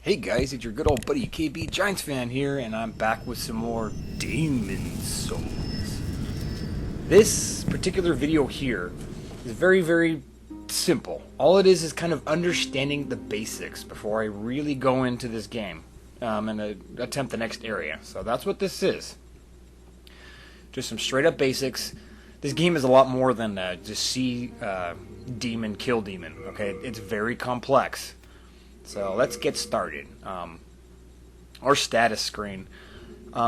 Hey guys, it's your good old buddy KBGiantsfan here, and I'm back with some more Demon Souls. This particular video here is very simple. All it is kind of understanding the basics before I really go into this game and attempt the next area. So that's what this is. Just some straight up basics. This game is a lot more than just see demon, kill demon. Okay, it's very complex. So let's get started. Our status screen.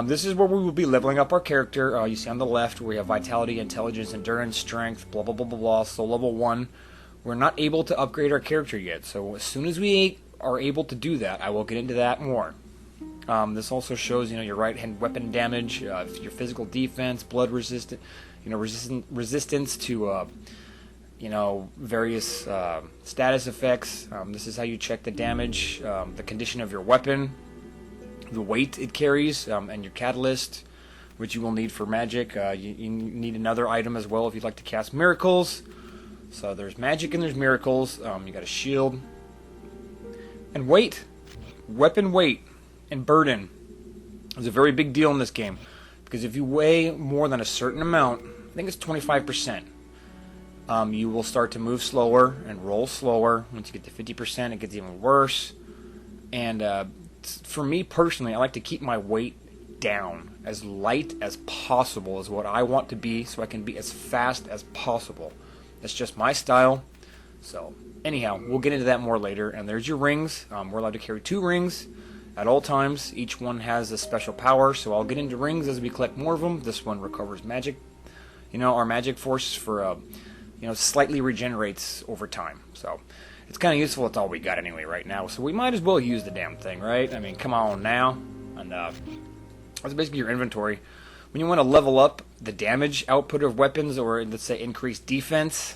This is where we will be leveling up our character. You see on the left we have vitality, intelligence, endurance, strength, blah blah blah blah blah. So level 1. We're not able to upgrade our character yet. So as soon as we are able to do that, I will get into that more. This also shows your right hand weapon damage, your physical defense, blood resistant, resistance to various status effects. This is how you check the damage, the condition of your weapon, the weight it carries, and your catalyst, which you will need for magic. You need another item as well if you'd like to cast miracles. So there's magic and there's miracles. You got a shield. And weight, weapon weight, and burden is a very big deal in this game. Because if you weigh more than a certain amount, I think it's 25%, you will start to move slower and roll slower. Once you get to 50%, it gets even worse. And for me personally, I like to keep my weight down. As light as possible is what I want to be, so I can be as fast as possible. That's just my style. So anyhow, we'll get into that more later. And there's your rings. We're allowed to carry 2 rings at all times. Each one has a special power, so I'll get into rings as we collect more of them. This one recovers magic. Our magic force for slightly regenerates over time. So it's kind of useful. It's all we got anyway right now. So we might as well use the damn thing, right? I mean, come on now. And that's basically your inventory. When you want to level up the damage output of weapons, or let's say increase defense,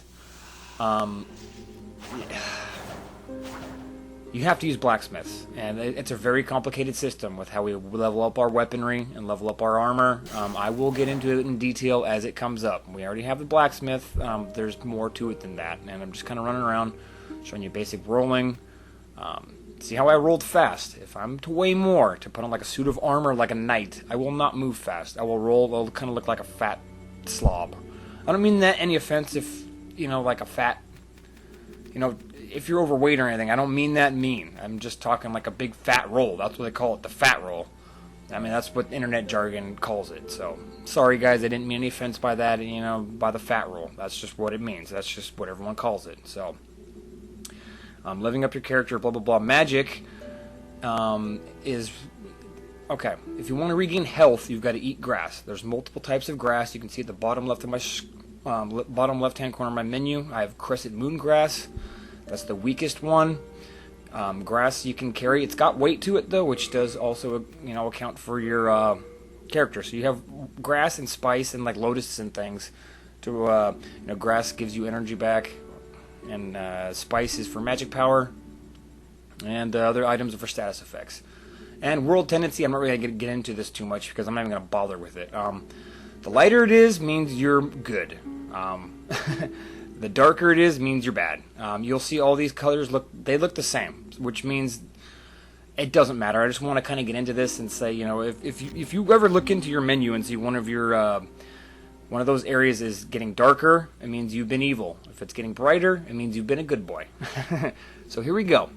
you have to use Blacksmiths, and it's a very complicated system with how we level up our weaponry and level up our armor. I will get into it in detail as it comes up. We already have the Blacksmith. There's more to it than that, and I'm just kind of running around showing you basic rolling. See how I rolled fast? If I'm to weigh more, to put on like a suit of armor like a knight, I will not move fast. I will roll. I'll kind of look like a fat slob. I don't mean that any offense if, like a fat, if you're overweight or anything. I don't mean that mean. I'm just talking like a big fat roll. That's what they call it, the fat roll. I mean, that's what internet jargon calls it. So, sorry guys, I didn't mean any offense by that, by the fat roll. That's just what it means. That's just what everyone calls it. So, living up your character, blah blah blah. Magic is okay. If you want to regain health, you've got to eat grass. There's multiple types of grass. You can see at the bottom left of my bottom left-hand corner of my menu, I have crescent moon grass. That's the weakest one. Grass you can carry. It's got weight to it though, which does also account for your character. So you have grass and spice and like lotuses and things. To grass gives you energy back, and spice is for magic power, and other items are for status effects. And world tendency, I'm not really going to get into this too much because I'm not even going to bother with it. The lighter it is means you're good. The darker it is means you're bad. You'll see all these colors look the same, which means it doesn't matter. I just want to kind of get into this and say, if you ever look into your menu and see one of those areas is getting darker, it means you've been evil. If it's getting brighter, it means you've been a good boy. So here we go.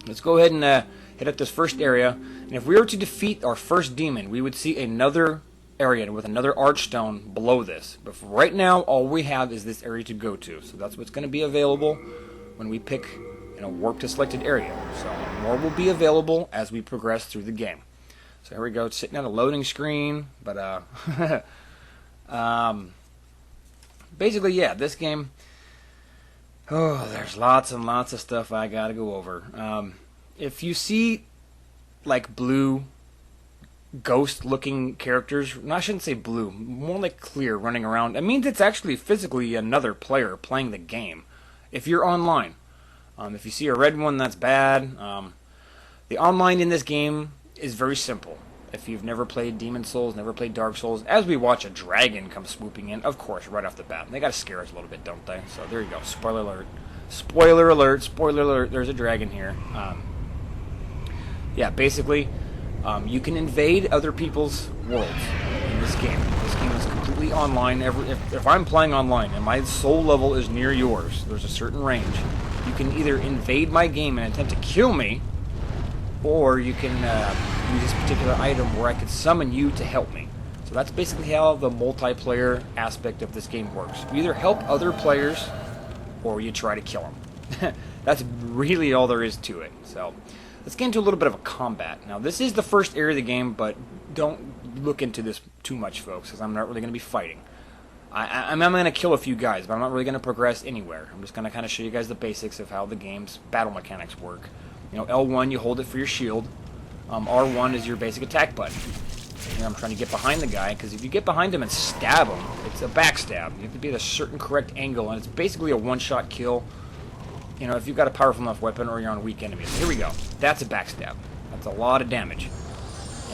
Let's go ahead and hit up this first area. And if we were to defeat our first demon, we would see another area with another archstone below this. But for right now, all we have is this area to go to. So that's what's going to be available when we pick warp to selected area. So more will be available as we progress through the game. So here we go. It's sitting on a loading screen, but basically, yeah, this game, there's lots and lots of stuff I gotta go over. If you see like blue ghost looking characters, no, I shouldn't say blue, more like clear, running around, it means it's actually physically another player playing the game if you're online. If you see a red one, that's bad. The online in this game is very simple. If you've never played Demon Souls, never played Dark Souls, as we watch a dragon come swooping in, of course, right off the bat. They gotta scare us a little bit, don't they? So there you go. Spoiler alert. Spoiler alert. Spoiler alert. There's a dragon here. yeah, basically, you can invade other people's worlds in this game. This game is completely online. If I'm playing online and my soul level is near yours, there's a certain range. You can either invade my game and attempt to kill me, or you can use this particular item where I could summon you to help me. So that's basically how the multiplayer aspect of this game works. You either help other players, or you try to kill them. That's really all there is to it. So let's get into a little bit of a combat. Now, this is the first area of the game, but don't look into this too much, folks, because I'm not really going to be fighting. I'm going to kill a few guys, but I'm not really going to progress anywhere. I'm just going to kind of show you guys the basics of how the game's battle mechanics work. You know, L1, you hold it for your shield. R1 is your basic attack button. And I'm trying to get behind the guy, because if you get behind him and stab him, it's a backstab. You have to be at a certain correct angle, and it's basically a one-shot kill. You know, if you've got a powerful enough weapon or you're on weak enemies. Here we go. That's a backstab. That's a lot of damage.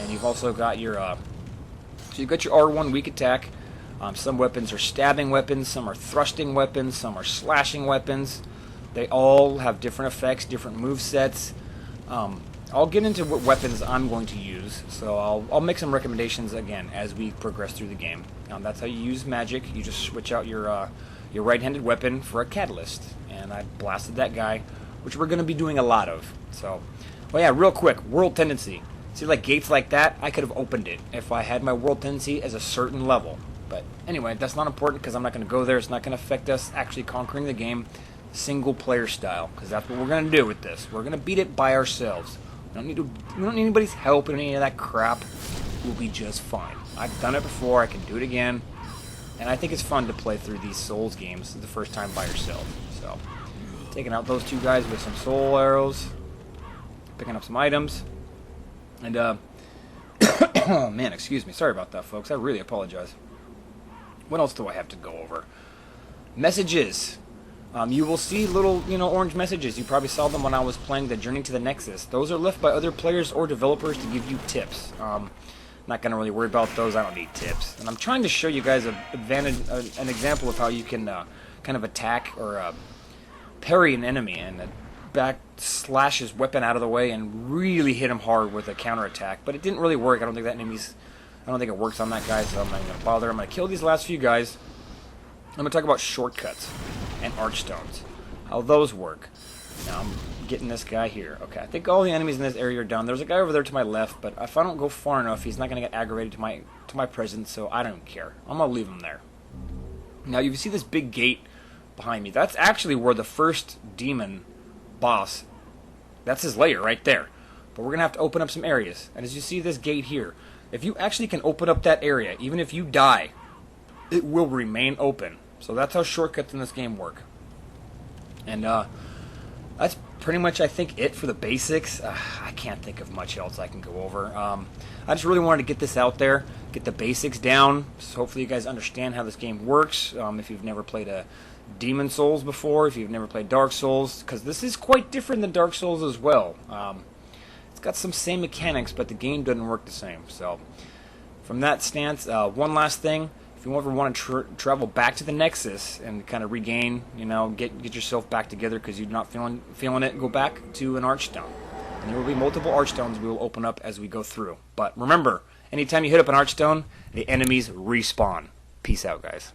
And you've also got your, so you've got your R1 weak attack. Some weapons are stabbing weapons, some are thrusting weapons, some are slashing weapons. They all have different effects, different movesets. I'll get into what weapons I'm going to use, so I'll make some recommendations again as we progress through the game. That's how you use magic. You just switch out your right-handed weapon for a catalyst, and I blasted that guy, which we're going to be doing a lot of. So, oh yeah, real quick, world tendency. See, like gates like that, I could have opened it if I had my world tendency as a certain level. But anyway, that's not important because I'm not going to go there. It's not going to affect us actually conquering the game single player style, because that's what we're going to do with this. We're going to beat it by ourselves. We don't need anybody's help or any of that crap. We'll be just fine. I've done it before. I can do it again. And I think it's fun to play through these Souls games the first time by yourself. So, taking out those two guys with some soul arrows. Picking up some items. And, oh man, excuse me. Sorry about that, folks. I really apologize. What else do I have to go over? Messages. You will see little, orange messages. You probably saw them when I was playing the Journey to the Nexus. Those are left by other players or developers to give you tips. Not going to really worry about those. I don't need tips. And I'm trying to show you guys an example of how you can kind of attack or parry an enemy and slash his weapon out of the way and really hit him hard with a counterattack. But it didn't really work. I don't think it works on that guy, so I'm not going to bother. I'm going to kill these last few guys. I'm going to talk about shortcuts and archstones, how those work. Now I'm getting this guy here. Okay, I think all the enemies in this area are done. There's a guy over there to my left, but if I don't go far enough, he's not going to get aggravated to my presence, so I don't care. I'm going to leave him there. Now you see this big gate behind me. That's actually where the first demon boss, that's his lair right there. But we're going to have to open up some areas. And as you see this gate here, if you actually can open up that area, even if you die, it will remain open. So that's how shortcuts in this game work. And that's pretty much, I think, it for the basics. I can't think of much else I can go over. I just really wanted to get this out there, get the basics down, so hopefully you guys understand how this game works. If you've never played a Demon Souls before, if you've never played Dark Souls, because this is quite different than Dark Souls as well. It's got some same mechanics, but the game doesn't work the same. So from that stance, one last thing. If you ever want to travel back to the Nexus and kind of regain, get yourself back together because you're not feeling it, go back to an Archstone. And there will be multiple Archstones we will open up as we go through. But remember, anytime you hit up an Archstone, the enemies respawn. Peace out, guys.